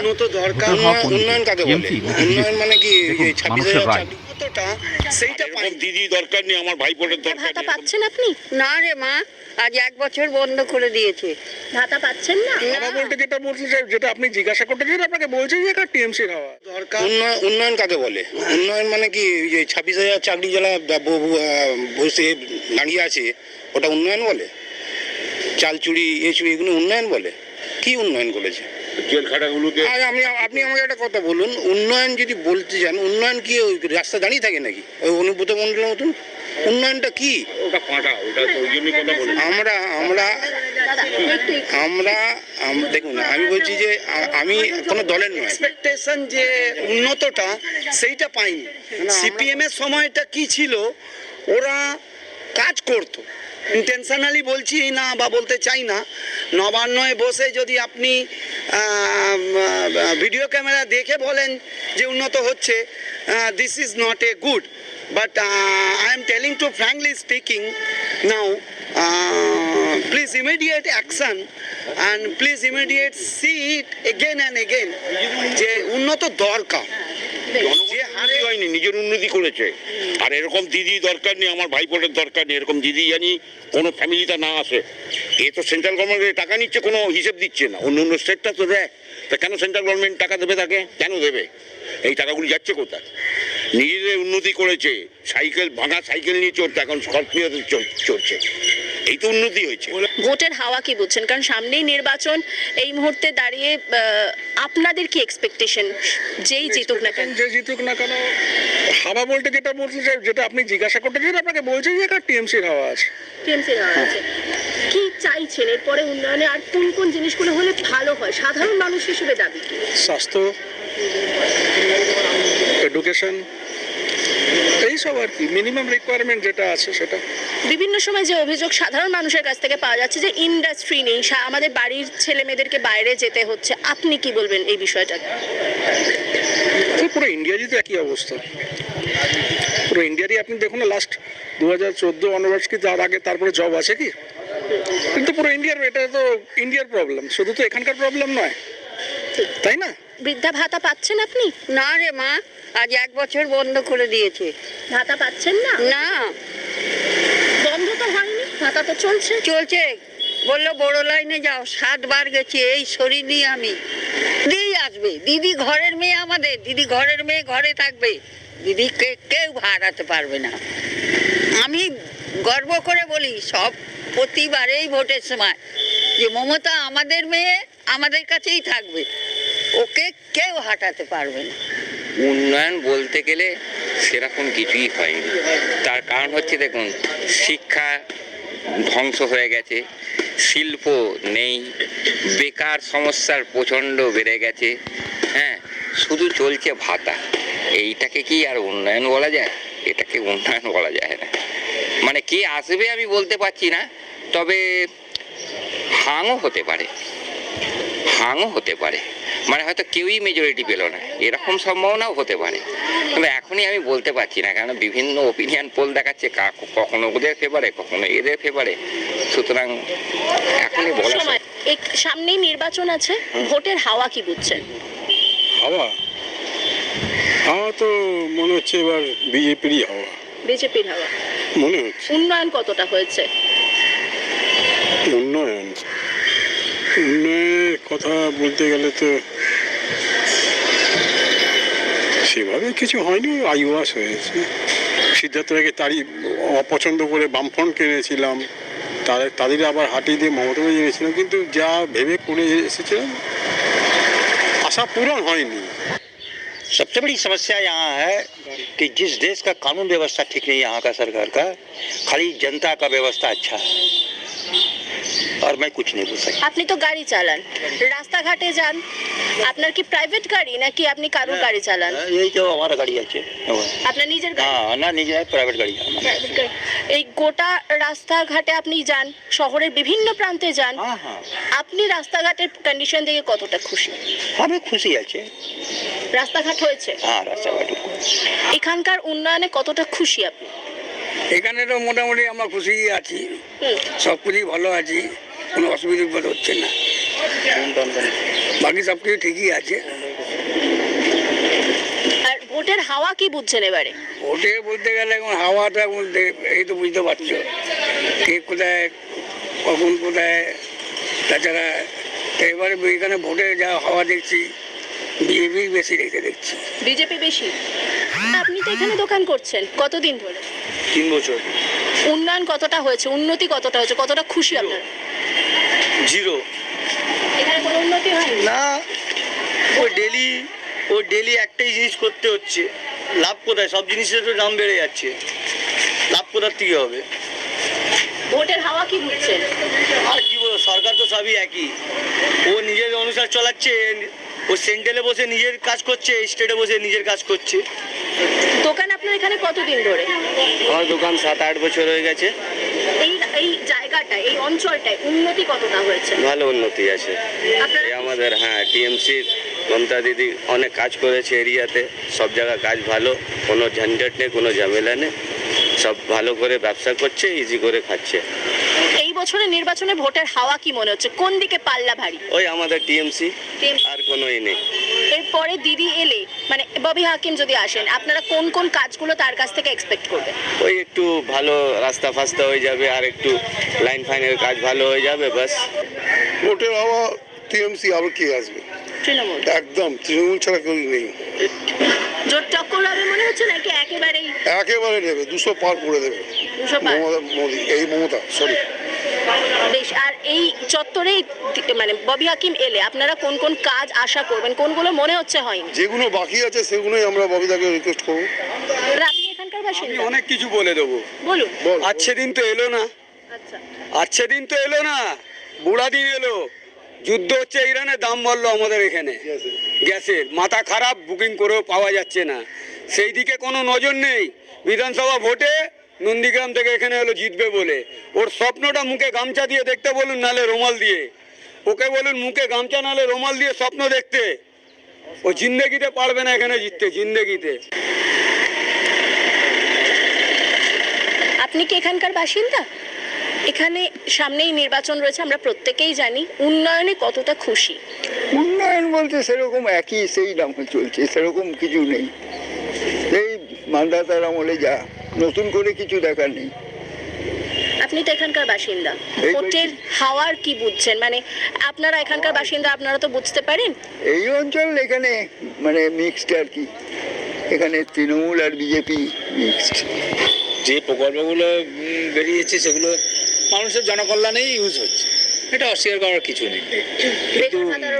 উন্নত দরকার। উন্নয়ন কাকে বলে? উন্নয়ন মানে কি 26,000 চাকরি কতটা সেইটা পাই। দিদি দরকার নেই, আমার ভাইপোটার দরকার ভাতা নেই। পাচ্ছেন আপনি? না রে মা, আজ 1 বছর বন্ধ করে দিয়েছে। ভাতা পাচ্ছেন না? আমার বলতে যেটা বলতে চাই, যেটা আপনি জিজ্ঞাসা করতে চাইছেন, আপনাকে বলছি যে এটা টিএমসি খাওয়া দরকার। উন্নয়ন কাকে বলে? উন্নয়ন মানে কি 26,000 চাকরি যারা বসে দাঁড়িয়ে আছে ওটা উন্নয়ন বলে? চাল চুরি চুরি এগুলো উন্নয়ন বলে? কি উন্নয়ন করেছে? জেল খাটাগুলোকে আর আপনি আমাকে একটা কথা বলুন, উন্নয়ন যদি বলতে চান, উন্নয়ন কি ওই রাস্তা দাঁড়িয়ে থাকে নাকি ওই অনুব্রত মন্ডলের মতন? উন্নয়নটা কি? ওটা ফাঁটা, ওটা তো ওই জন্যই কথা বলি। আমরা দেখুন, আমি বলছি যে আমি কোনো দলের নয়। এক্সপেকটেশন যে উন্নতটা সেইটা পাইনি। সিপিএম এর সময়টা কি ছিল, ওরা কাজ করতো। ইন্টেনশনালি বলছি না বা বলতে চাই না, নবান্নয় বসে যদি আপনি ভিডিও ক্যামেরা দেখে বলেন যে উন্নত হচ্ছে, this is not a good, but I am telling two frankly speaking now, please immediate action and please immediate see it again and again যে উন্নত দরকার। যে হারে হয়নি, নিজের উন্নতি করেছে। আর এরকম দিদি দরকার নেই, আমার ভাইপোটার দরকার নেই, এরকম দিদি জানি কোনো ফ্যামিলিটা না আসে। এ তো সেন্ট্রাল গভর্নমেন্টের টাকা নিচ্ছে, কোনো হিসেব দিচ্ছে না। অন্য অন্য স্টেটটা তো দেয়, তা কেন সেন্ট্রাল গভর্নমেন্ট টাকা দেবে তাকে? কেন দেবে? এই টাকাগুলি যাচ্ছে কোথায়? নিজেদের উন্নতি করেছে, সাইকেল ভাঙা সাইকেল নিয়ে চড়ছে, এখন স্করপিওতে চড়ছে। এই তো উন্নতি হয়েছে। ভোটের হাওয়া কি বুঝছেন? কারণ সামনেই নির্বাচন, এই মুহূর্তে দাঁড়িয়ে আপনাদের কি এক্সপেকটেশন যেই জিতুক না কেন? যে জিতুক না কেন, হাওয়া বলতে যেটা বলতে চাই, যেটা আপনি জিজ্ঞাসা করতে চাইছেন, আপনাকে বলছি যে এটা টিএমসির হাওয়া আছে। টিএমসির হাওয়া আছে। কি চাইছেন এরপরে উন্নয়নে? আর কোন কোন জিনিসগুলো হলে ভালো হয় সাধারণ মানুষ হিসেবে দাবি কি? স্বাস্থ্য, এডুকেশন, এইসব আর কি মিনিমাম রিকোয়ারমেন্ট যেটা আছে সেটা। বিভিন্ন সময় যে অভিযোগ সাধারণ মানুষের কাছ থেকে পাওয়া যাচ্ছে যে ইন্ডাস্ট্রি নেই, আমাদের বাড়ির ছেলে মেয়েদেরকে বাইরে যেতে হচ্ছে, আপনি কি বলবেন এই বিষয়টা? পুরো ইন্ডিয়ারই তো একই অবস্থা। পুরো ইন্ডিয়ারই আপনি দেখুন না, লাস্ট 2014 অনওয়ার্ডস কি তার আগে তারপরে জব আছে কি? কিন্তু পুরো ইন্ডিয়ার, এটা তো ইন্ডিয়ার প্রবলেম, শুধু তো এখানকার প্রবলেম নয়, তাই না? বৃদ্ধা ভাতা পাচ্ছেন আপনি? না রে মা, আজ 1 বছর বন্ধ করে দিয়েছে। ভাতা পাচ্ছেন না? না, বন্ধ তো হয়নি, ভাতা তো চলছে। চলছে। বললো বড় লাইনে যাও, 7 বার গেছি, এই শরীর নিয়ে আমি। দিদি আসবে, দিদি ঘরের মেয়ে আমাদের, দিদি ঘরের মেয়ে ঘরে থাকবে, দিদি কেউ হারাতে পারবে না। আমি গর্ব করে বলি সব প্রতিবারেই ভোটের সময় যে মমতা আমাদের মেয়ে, আমাদের কাছেই থাকবে, ওকে কেউ হাঁটাতে পারবে না। উন্নয়ন বলতে গেলে সেরকম কিছুই হয়নি। তার কারণ হচ্ছে, দেখুন, শিক্ষা ধ্বংস হয়ে গেছে, শিল্প নেই, বেকার সমস্যার প্রচণ্ড বেড়ে গেছে। হ্যাঁ, শুধু চলছে ভাতা। এইটাকে কি আর উন্নয়ন বলা যায়? এটাকে উন্নয়ন বলা যায় না। মানে কে আসবে আমি বলতে পারছি না, তবে হাংও হতে পারে, মানে হয়তো কেউই মেজরিটি পেল না, এরকম সম্ভাবনাও হতে পারে। তবে এখনই আমি বলতে পারছি না, কারণ বিভিন্ন ওপিনিয়ন পোল দেখাচ্ছে কখনো ওদের ফেভারে, কখনো এদের ফেভারে। সুতরাং এখনই বলা সামনেই নির্বাচন আছে, ভোটের হাওয়া কি বুঝছেন? হাওয়া তো মনে হচ্ছে এবার বিজেপিরই হাওয়া। বিজেপির হাওয়া মনে হচ্ছে। উন্নয়ন কতটা হয়েছে? উন্নয়নের কথা বলতে গেলে তো সেভাবে কিছু হয়নি, আইওয়াস হয়েছে। সিদ্ধার্থ রায়কে তারই অপছন্দ করে বামফ্রন্ট কিনেছিলাম, তাদের আবার হাঁটিয়ে দিয়ে মমতা এনেছিলাম, কিন্তু যা ভেবে করে এসেছিলাম আশা পূরণ হয়নি। सबसे बड़ी समस्या यहाँ है कि जिस देश का कानून व्यवस्था ठीक नहीं है यहाँ का सरकार का, खाली जनता का व्यवस्था अच्छा है और मैं कुछ नहीं बोल सकता। আপনি তো গাড়ি চালান, রাস্তাঘাটে যান, আপনার কি প্রাইভেট গাড়ি নাকি আপনি কারোর গাড়ি চালান? यही तो हमारा गाड़ी আছে। আপনার নিজের গাড়ি? हाँ ना, নিজের প্রাইভেট গাড়ি। এই গোটা রাস্তাঘাটে আপনি যান, শহরের বিভিন্ন প্রান্তে যান, আপনি রাস্তাঘাটের কন্ডিশন দেখে কতটা খুশি? আমি খুশি আছি। রাস্তাঘাট হয়েছে? হ্যাঁ, রাস্তাঘাট। এখানকার উন্নয়নে কতটা খুশি আপনি? এখানে তো মোটামুটি আমরা খুশি আছি, সব কিছুই ভালো আছি, কোনো অসুবিধা হচ্ছে না। বাকি সব কিছু ঠিকই আছে। আর ভোটের হাওয়া কি বুঝছেন এবারে? ওটে বলতে গেলে এখন হাওয়াটা বলতে এই তো বুঝতে পারছো কে কোথায় কখন কোথায়। তাছাড়া এবারে এখানে ভোটে যা হাওয়া দেখছি বিজেপি বেশি রেখে দেখছি। বিজেপি বেশি? আপনি তো এখানে দোকান করছেন কতদিন ধরে? 3 বছর। উন্নয়ন কতটা হয়েছে, উন্নতি কতটা হয়েছে, কতটা খুশি আপনারা? 0। এখানে কোনো উন্নতি হয়নি? না, ও ডেলি একটাই জিনিস করতে হচ্ছে। লাভ কোথায়? সব জিনিসের তো দাম বেড়ে যাচ্ছে, লাভ কোথার থেকে হবে? ভোটের হাওয়া কি বুঝছেন? আর কি বলবো, সরকার তো সবই একই। ও নিজের অনুসার চালাচ্ছে, ও সেন্ট্রালে বসে নিজের কাজ করছে, স্টেটে বসে নিজের কাজ করছে। দোকান আপনার এখানে কতদিন ধরে? আমার দোকান 7-8 বছর হয়ে গেছে। এই এই জায়গাটায়, এই অঞ্চলটায় উন্নতি কতটা হয়েছে? ভালো উন্নতি আছে। আপনারা এই আমাদের টিএমসির মমতা দিদি অনেক কাজ করেছে এরিয়াতে, সব জায়গায় কাজ ভালো, কোনো ঝঞ্ঝট নেই, কোনো ঝামেলা নেই, সব ভালো করে ব্যবসা করছে, ইজি করে খাচ্ছে। এই বছরের নির্বাচনে ভোটের হাওয়া কি মনে হচ্ছে, কোন দিকে পাল্লা ভারী? ওই আমাদের টিএমসি, আর কোনোই নেই। এরপরে দিদি এলে মানে ববি হাকিম যদি আসেন, আপনারা কোন কোন কাজগুলো তার কাছ থেকে এক্সপেক্ট করবেন? ওই একটু ভালো রাস্তা ফাস্তা হয়ে যাবে, আর একটু লাইন ফাইনের কাজ ভালো হয়ে যাবে, বাস। ভোটের হাওয়া টিএমসি, আবার কি আসবে? তৃণমূল একদম তৃণমূল ছাড়া কেউ নেই। জোট টক্কর হবে মনে হচ্ছে নাকি একেবারেই? একেবারে নেবে, 200 পার করে দেবে 200 পার? মমতা সরি। বেশ, আর এই চত্বরে মানে ববি হাকিম এলে আপনারা কোন কোন কাজ আশা করবেন, কোনগুলো মনে হচ্ছে হয়নি? যেগুলো বাকি আছে সেগুলোই আমরা ববিদাকে রিকোয়েস্ট করবো। আর আপনি এখানকার বাসিন্দা? অনেক কিছু বলে দেবো। বলুন। আজকে দিন তো এলো না, আচ্ছা, আজকে দিন তো এলো না, বুড়া দিন এলো। যুদ্ধ হচ্ছে ইরানে, দাম বাড়লো আমাদের এখানে গ্যাসের, মাথা খারাপ, বুকিং করেও পাওয়া যাচ্ছে না। সেই দিকে কোনো নজর নেই। বিধানসভা ভোটে নন্দীগ্রাম থেকে এখানে এলো জিতবে বলে, ওর স্বপ্নটা মুখে গামছা দিয়ে দেখতে বলুন, নালে রুমাল দিয়ে। ওকে বলুন মুখে গামছা নালে রুমাল দিয়ে স্বপ্ন দেখতে। ও জিন্দেগিতে পারবে না এখানে জিততে, জিন্দেগিতে। আপনি কি এখানকার বাসিন্দা? এখানে সামনেই নির্বাচন রয়েছে, আমরা প্রত্যেকেই জানি। উন্নয়নে কতটা খুশি? উন্নয়ন বলতে সেরকম একই সেই দাম চলছে, সেরকম কিছু নেই। এই মান্দাতার আমলে যা, নতুন করে কিছু দেখার নেই। আপনি তো এখানকার বাসিন্দা, এই ভোটের হাওয়ার কি বুঝছেন? মানে আপনারা এখানকার বাসিন্দা, আপনারা তো বুঝতে পারেন। এই অঞ্চল এখানে মানে মিক্সড আর কি, এখানে তৃণমূল আর বিজেপি মিক্সড। যে প্রকল্পগুলো বেরিয়েছে সেগুলো মানুষের জনকল্যাণেই ইউজ হচ্ছে, এটা অস্বীকার করার কিছু নেই। বেকার ভাতার